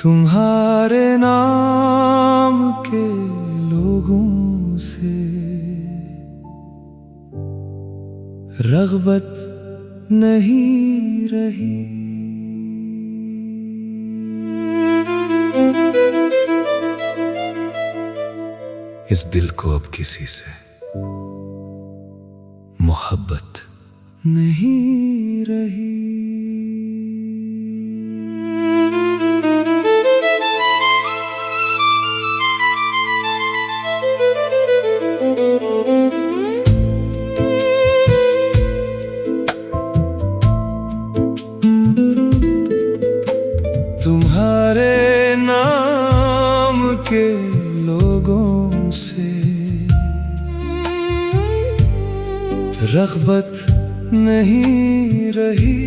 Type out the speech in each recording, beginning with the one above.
तुम्हारे नाम के लोगों से रग़बत नहीं रही। इस दिल को अब किसी से मोहब्बत नहीं रही। तुम्हारे नाम के लोगों से रग़बत नहीं रही।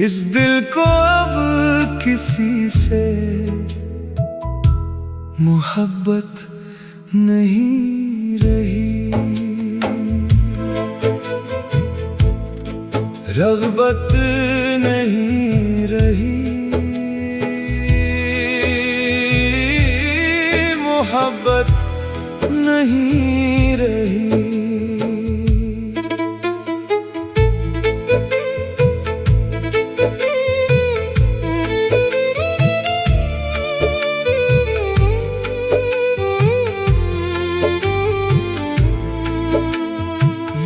इस दिल को अब किसी से मोहब्बत नहीं रही। रग़बत नहीं रही, मोहब्बत नहीं रही।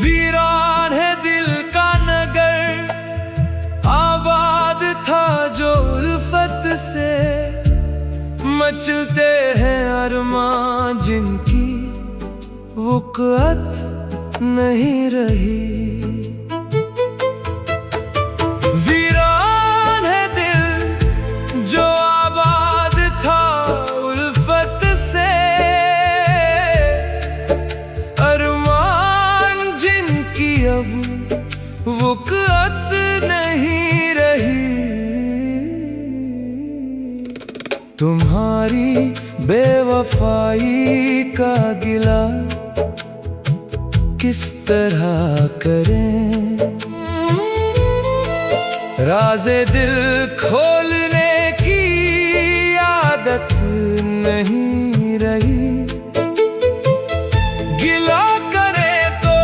वीरान है दिल का नगर, आबाद था जो उल्फत से। मचलते हैं अरमान जिनकी वक़्त नहीं रही। वीरान है दिल जो आबाद था उल्फत से। अरमान जिनकी अब वक़्त नहीं रही। तुम्हारी बेवफाई का गिला किस तरह करें। राज़े दिल खोलने की आदत नहीं रही। गिला करे तो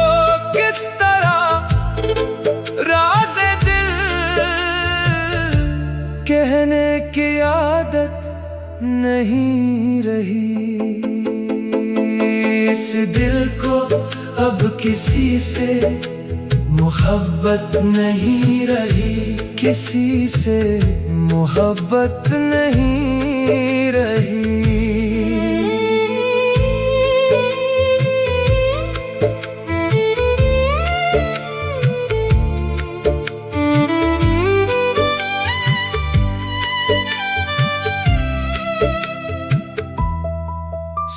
किस तरह राज़े दिल कहने की आदत नहीं रही। इस दिल को अब किसी से मोहब्बत नहीं रही। किसी से मोहब्बत नहीं रही।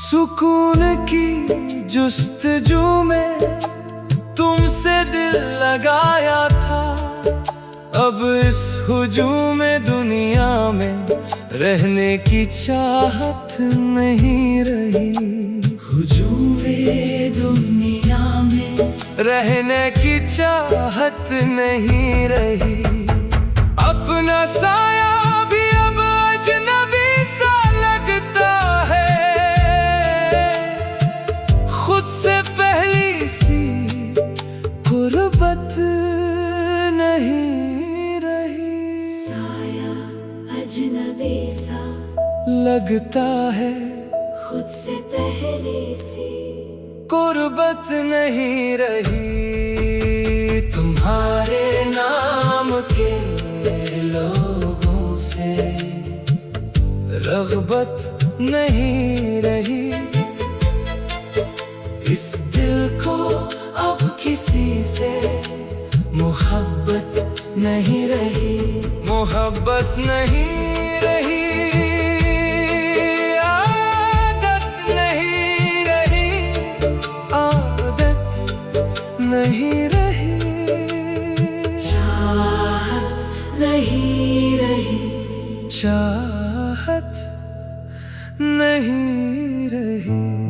सुकून की जुस्तजू में तुमसे दिल लगाया था। अब इस हुजूम दुनिया में रहने की चाहत नहीं रही। हुजूम दुनिया में रहने की चाहत नहीं रही। अपना साया भी अब अजनबी सा लगता है। खुद से पहली सी गुर्बत नहीं रही। साया अजनबी सा लगता है। खुद से पहले सी गुर्बत नहीं रही। तुम्हारे नाम के लोगों से रग़बत नहीं रही। इस दिल को अब किसी से मोहब्बत नहीं रही। मोहब्बत नहीं रही। आदत नहीं रही। आदत नहीं रही। चाहत नहीं रही। चाहत नहीं रही।